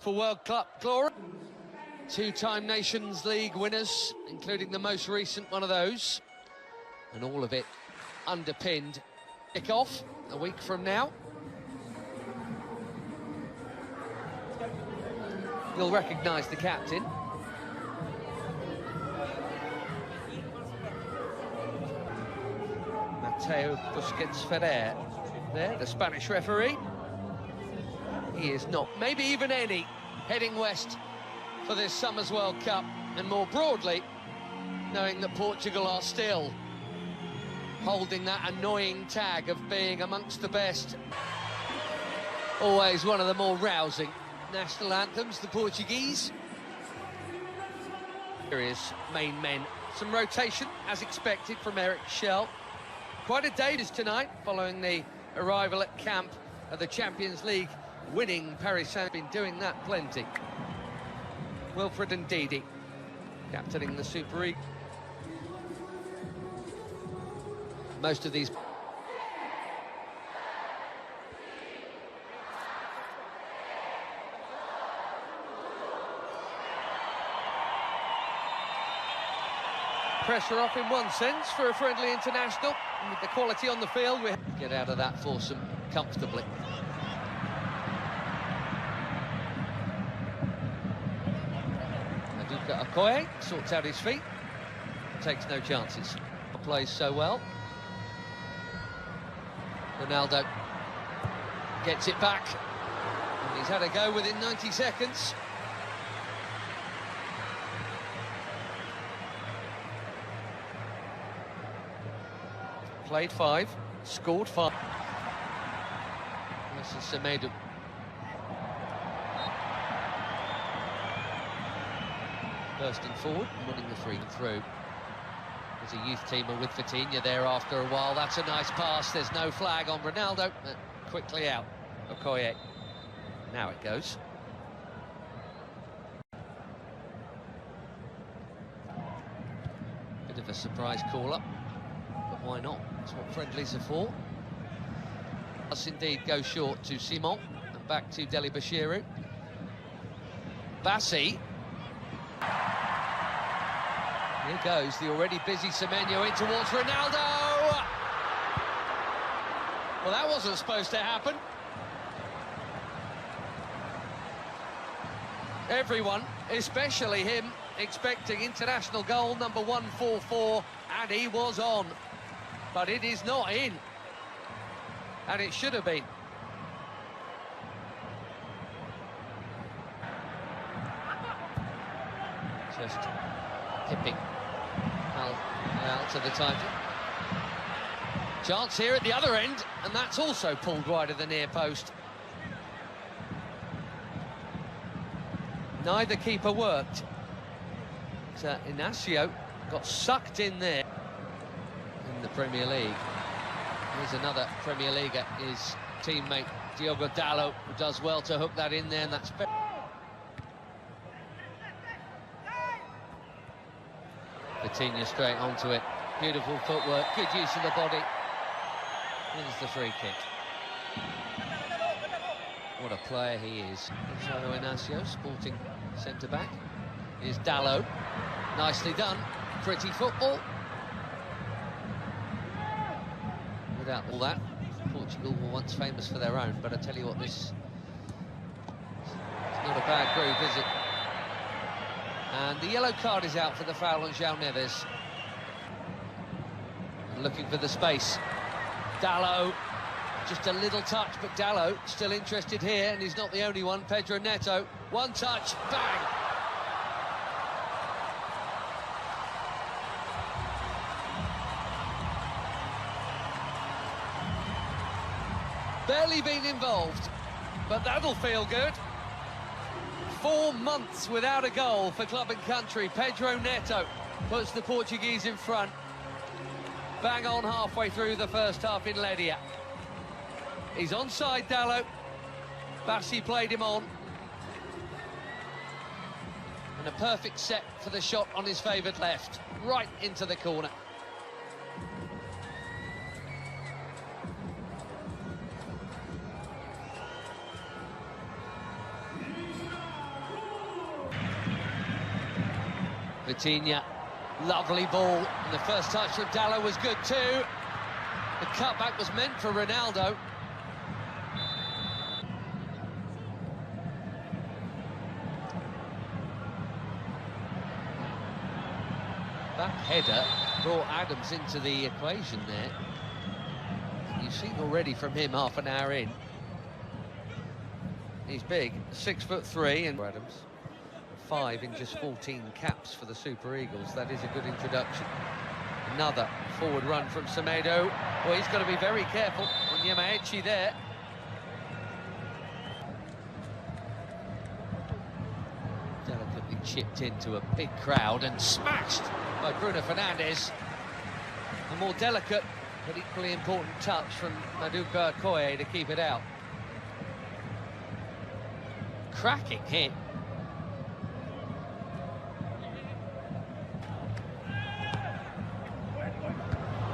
For World Cup glory. Two-time Nations League winners, including the most recent one of those. And all of it underpinned. Kick-off a week from now. You'll recognise the captain. Mateo Busquets Ferrer. There, the Spanish referee. He is not, maybe even any, heading west for this summer's World Cup, and more broadly, knowing that Portugal are still holding that annoying tag of being amongst the best. Always one of the more rousing national anthems, the Portuguese. Serious main men. Some rotation, as expected, from HL. Quite a day tonight, following the arrival at camp of the Champions League winning Paris Saint-Germain, been doing that plenty. Wilfred and Didi captaining the Super League. Most of these pressure off in one sense for a friendly international, and with the quality on the field we get out of that foursome comfortably. Okoye sorts out his feet, takes no chances, plays so well. Ronaldo gets it back, and he's had a go within 90 seconds. Played 5, scored 5. This is Semedo. Bursting forward and winning the free through. There's a youth teamer with Vitinha there after a while. That's a nice pass. There's no flag on Ronaldo. Quickly out. Okoye. Now it goes. Bit of a surprise call-up, but why not? That's what friendlies are for. Does indeed go short to Simon and back to Deli Bashiru. Bassi. Here goes the already busy Semenyo in towards Ronaldo. Well, that wasn't supposed to happen. Everyone, especially him, expecting international goal number 144, and he was on. But it is not in. And it should have been. Just hipping out to the title. Chance here at the other end, and that's also pulled wide of the near post. Neither keeper worked. Inacio got sucked in there in the Premier League. Here's another Premier Leaguer, his teammate Diogo Dalot, who does well to hook that in there, and that's Vitinha straight onto it. Beautiful footwork, good use of the body. Here's the free kick. What a player he is. Gonzalo Inacio, sporting centre-back. Here's Dalot. Nicely done. Pretty football. Without all that, Portugal were once famous for their own, but I tell you what, this is not a bad group, is it? And the yellow card is out for the foul on João Neves. Looking for the space. Dalot, just a little touch, but Dalot still interested here, and he's not the only one. Pedro Neto, one touch, bang! Barely been involved, but that'll feel good. 4 months without a goal for club and country. Pedro Neto puts the Portuguese in front. Bang on halfway through the first half in Ledia. He's onside, Dalot. Bassi played him on. And a perfect set for the shot on his favoured left. Right into the corner. Vitinha, lovely ball, and the first touch from Dallo was good too. The cutback was meant for Ronaldo. That header brought Adams into the equation there. You've seen already from him half an hour in. He's big, 6'3", and Adams 5 in just 14 caps for the Super Eagles. That is a good introduction. Another forward run from Semedo. Well, he's got to be very careful on Yamaechi there. Delicately chipped into a big crowd and smashed by Bruno Fernandes. A more delicate but equally important touch from Maduka Okoye to keep it out. Cracking hit.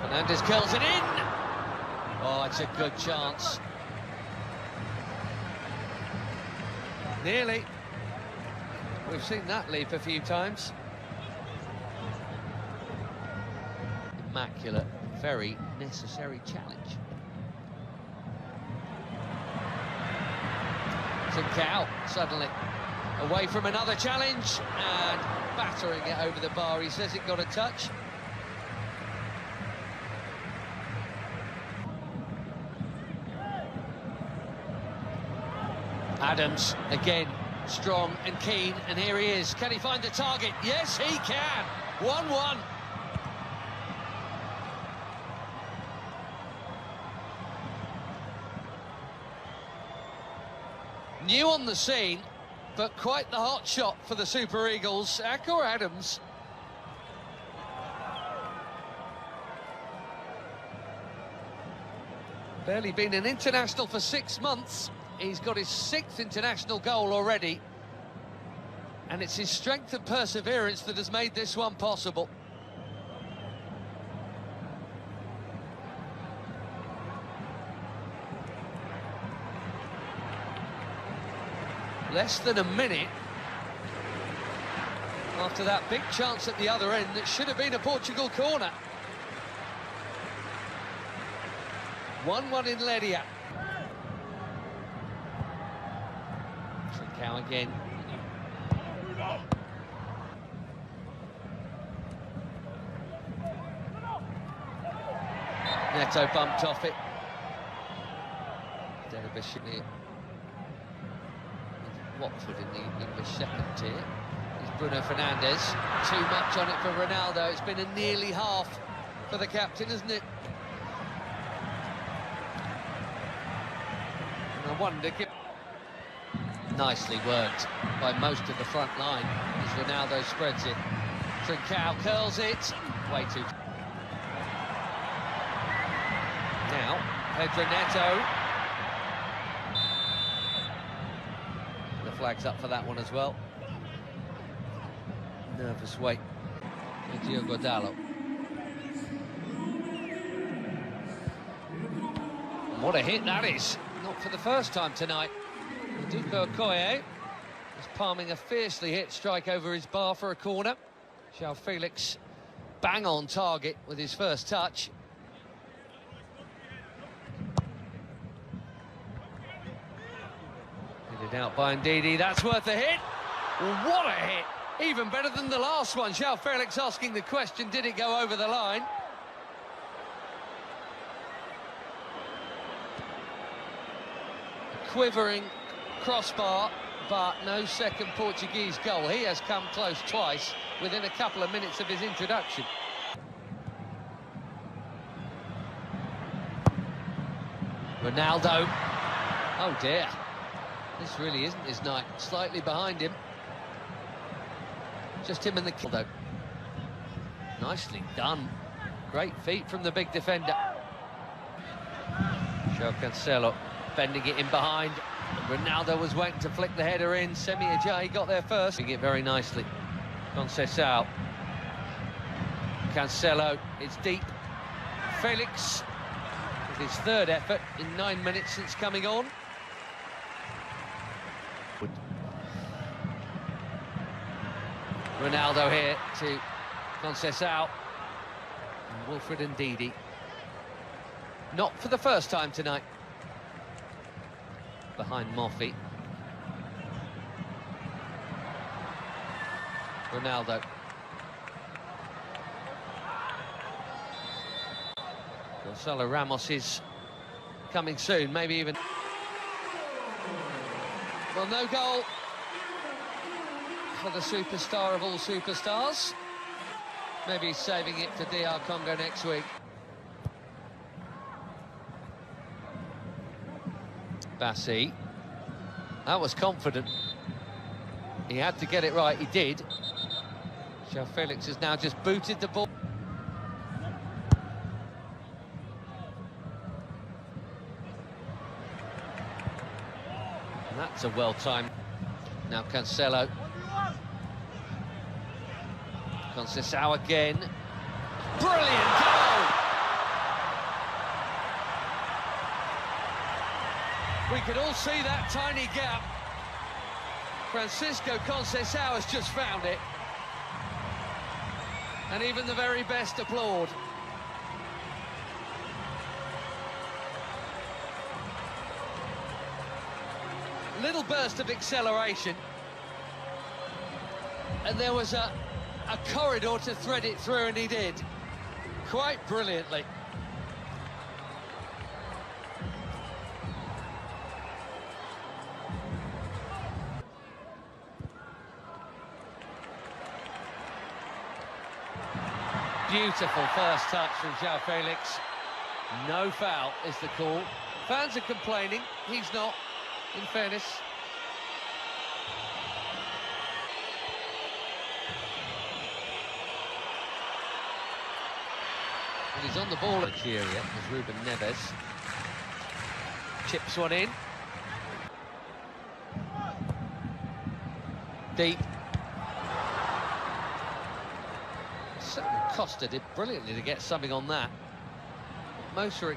Fernandes curls it in. Oh, it's a good chance. Nearly. We've seen that leap a few times. Immaculate, very necessary challenge. Trincao suddenly away from another challenge and battering it over the bar. He says it got a touch. Adams again, strong and keen, and here he is. Can he find the target? Yes, he can. 1-1. New on the scene, but quite the hot shot for the Super Eagles. Akor Adams. Barely been an international for 6 months. He's got his 6th international goal already. And it's his strength and perseverance that has made this one possible. Less than a minute after that big chance at the other end that should have been a Portugal corner. 1-1 in Ledia. Trincao again. Neto bumped off it. Delabishini. Watford in the English second tier. Is Bruno Fernandes. Too much on it for Ronaldo. It's been a nearly half for the captain, isn't it? And I wonder... Nicely worked by most of the front line as Ronaldo spreads it. Trincao curls it. Way too... Now, Pedro Neto. The flag's up for that one as well. Nervous wait for Diogo Dallo. And what a hit that is. Not for the first time tonight. Maduka Okoye is palming a fiercely hit strike over his bar for a corner. João Felix bang on target with his first touch. Headed out by Ndidi, that's worth a hit. What a hit! Even better than the last one. João Felix asking the question, did it go over the line? A quivering crossbar, but no second Portuguese goal. He has come close twice within a couple of minutes of his introduction. Ronaldo. Oh dear. This really isn't his night. Slightly behind him. Just him and the kill, though. Nicely done. Great feet from the big defender. João Cancelo bending it in behind. Ronaldo was waiting to flick the header in. Semi Ajayi got there first. Doing it very nicely. Conceição. Cancelo, it's deep. Felix with his third effort in 9 minutes since coming on. Ronaldo here to Conceição. And Wilfred Ndidi. Not for the first time tonight. Behind Moffi. Ronaldo. Gonzalo Ramos is coming soon, maybe even... Well, no goal for the superstar of all superstars. Maybe he's saving it for DR Congo next week. Bassi. That was confident. He had to get it right, he did. João Felix has now just booted the ball. And that's a well-timed. Now Cancelo. Conceição again. Brilliant goal! We could all see that tiny gap. Francisco Conceição has just found it. And even the very best applaud. Little burst of acceleration. And there was a corridor to thread it through, and he did. Quite brilliantly. Beautiful first touch from João Felix. No foul is the call. Fans are complaining, he's not, in fairness. And he's on the ball at Nigeria, as Ruben Neves. Chips one in. Deep. Costa did brilliantly to get something on that. Most are